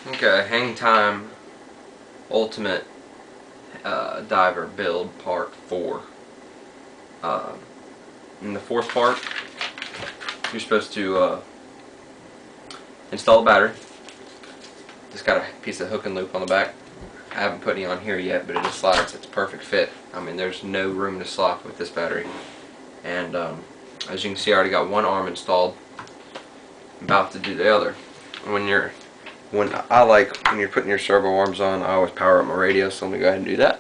Okay, Hangtime Ultimate Diver Build Part 4. In the fourth part, you're supposed to install a battery. It's got a piece of hook and loop on the back. I haven't put any on here yet, but it just slides. It's a perfect fit. I mean, there's no room to slop with this battery. And as you can see, I already got one arm installed. I'm about to do the other. When you're putting your servo arms on, I always power up my radio, so let me go ahead and do that.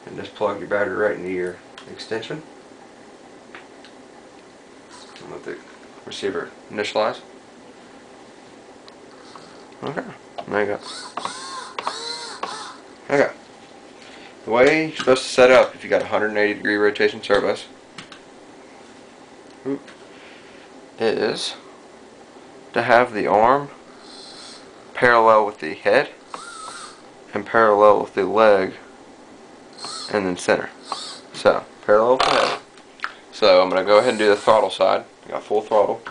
And just plug your battery right into your extension. And let the receiver initialize. Okay, there you go. Okay. The way you're supposed to set up, if you got 180-degree rotation servos, is to have the arm parallel with the head and parallel with the leg, and then center. So, parallel with the head. So, I'm going to go ahead and do the throttle side. I got full throttle.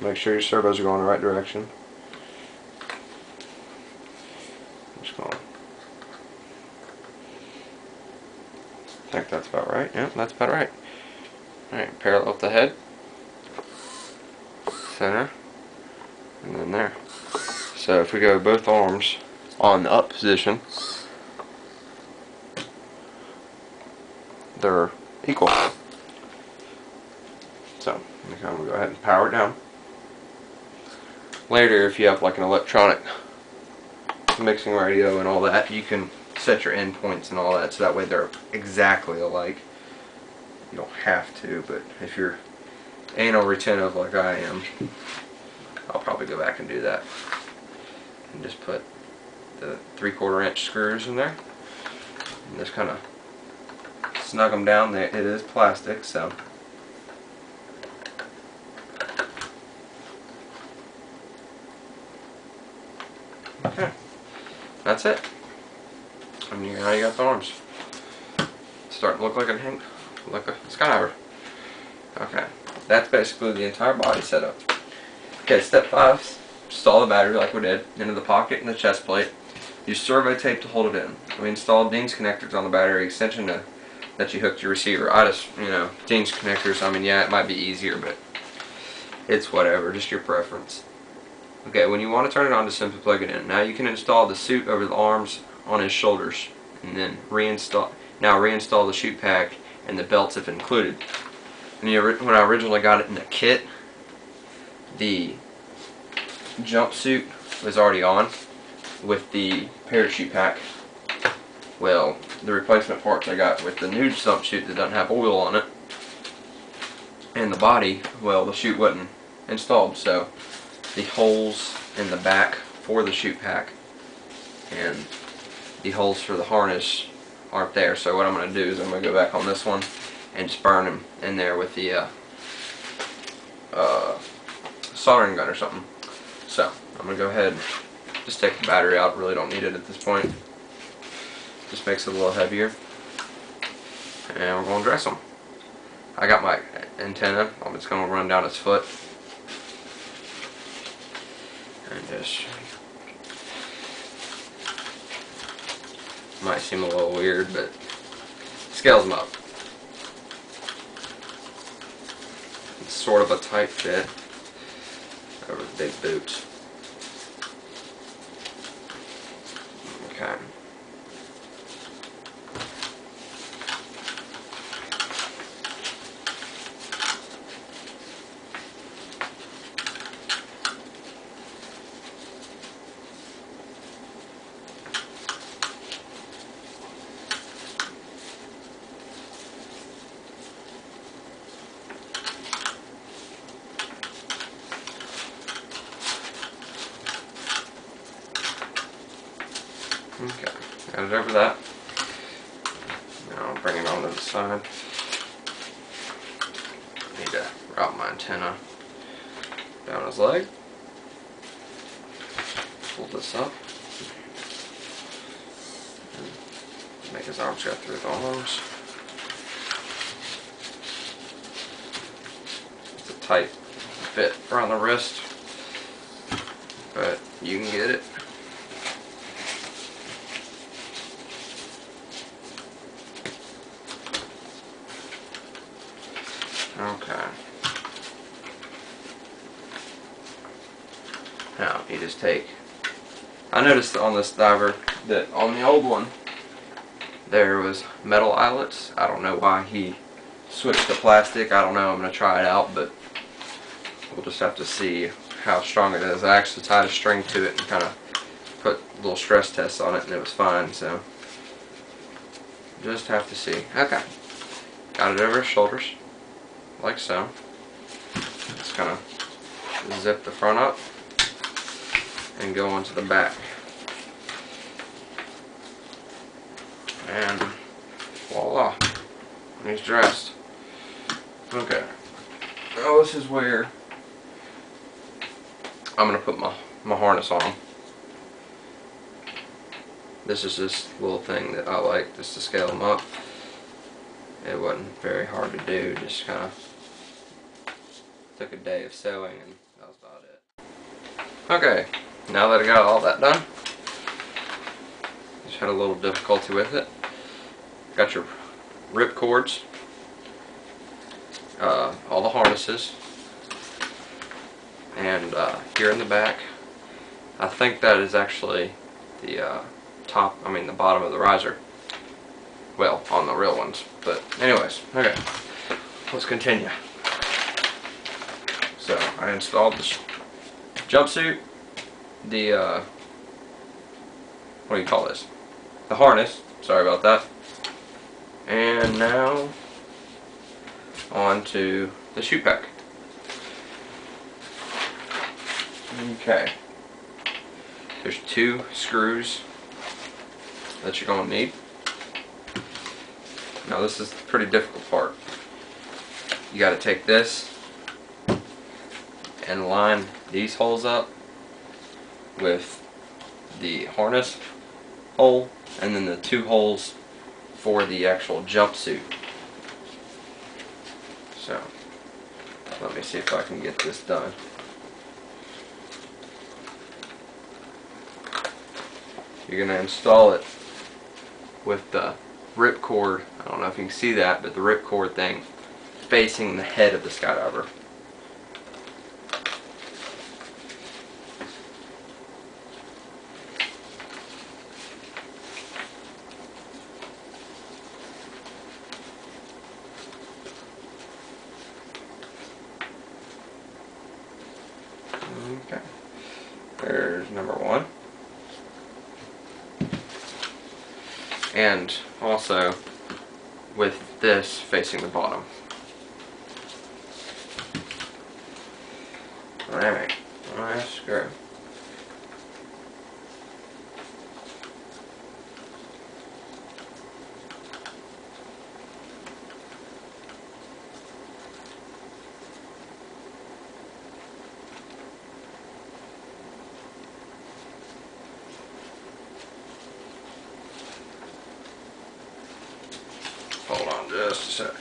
Make sure your servos are going the right direction. Just going. I think that's about right. Yeah, that's about right. Alright, parallel with the head, center, and then there. So if we go both arms on the up position, they're equal. So I'm going to go ahead and power it down. Later, if you have like an electronic mixing radio and all that, you can set your endpoints and all that, so that way they're exactly alike. You don't have to, but if you're anal retentive like I am, I'll probably go back and do that. And just put the 3/4 inch screws in there and just kind of snug them down. There, it is plastic, so okay, that's it. And now you got the arms. It's starting to look like a skydiver. Okay, that's basically the entire body setup. Okay, step 5, install the battery like we did into the pocket and the chest plate. Use servo tape to hold it in. We installed Dean's connectors on the battery extension that you hooked your receiver. I just, Dean's connectors, I mean, yeah, it might be easier, but it's whatever, just your preference. Okay, when you want to turn it on, just simply plug it in. Now you can install the suit over the arms on his shoulders, and then reinstall the chute pack and the belts if included. And when I originally got it in the kit, the jumpsuit was already on with the parachute pack. Well, the replacement parts I got with the new jumpsuit that doesn't have oil on it, and the body, well, the chute wasn't installed, so the holes in the back for the chute pack and the holes for the harness aren't there. So what I'm going to do is I'm going to go back on this one and just burn them in there with the soldering gun or something. So I'm going to go ahead and just take the battery out. Really don't need it at this point. Just makes it a little heavier. And we're going to dress them. I got my antenna. I'm just going to run down its foot. And just, might seem a little weird, but scales them up. It's sort of a tight fit over the big boots. Okay. Okay, got it over that. Now I'll bring it onto the side. I need to route my antenna down his leg. Pull this up. And make his arms go through the arms. It's a tight fit around the wrist, but you can get it. Okay. Now you just take. I noticed on this diver that on the old one there was metal eyelets. I don't know why he switched to plastic. I don't know. I'm gonna try it out, but we'll just have to see how strong it is. I actually tied a string to it and kind of put little stress tests on it, and it was fine. So just have to see. Okay. Got it over his shoulders, like so. Just kind of zip the front up and go onto the back. And voila, he's dressed. Okay, now this is where I'm going to put my harness on him. This is this little thing that I like just to scale him up. It wasn't very hard to do, just kind of took a day of sewing and that was about it. Okay, now that I got all that done, just had a little difficulty with it. Got your rip cords, all the harnesses, and here in the back, I think that is actually the the bottom of the riser. Well, on the real ones, but anyways, okay, let's continue. So I installed the jumpsuit, the what do you call this? The harness. Sorry about that. And now on to the shoe pack. Okay. There's 2 screws that you're going to need. Now this is the pretty difficult part. You got to take this and line these holes up with the harness hole and then the 2 holes for the actual jumpsuit. So let me see if I can get this done. You're going to install it with the ripcord. I don't know if you can see that, but the ripcord thing facing the head of the skydiver. Okay, there's number 1. And also with this facing the bottom. Alright, nice screw. Hold on just a sec.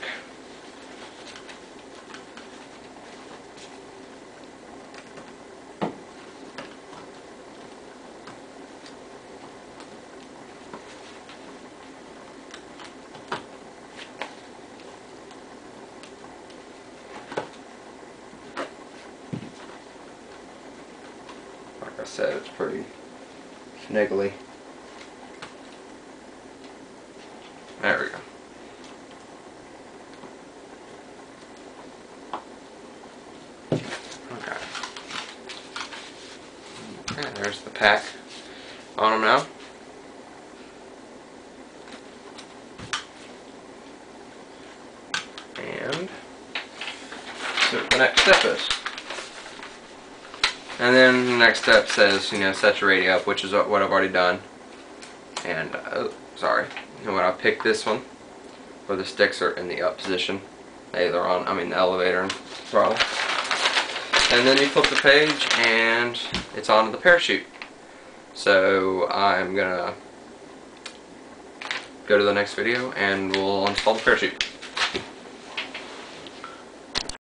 Like I said, it's pretty sniggly. There we go. Okay, there's the pack on them now. And see what the next step is. And then the next step says, set your radio up, which is what I've already done. And, oh, sorry. And when I pick this one, where the sticks are in the up position, either on, the elevator and throttle. And then you flip the page and it's on the parachute. So I'm gonna go to the next video and we'll install the parachute.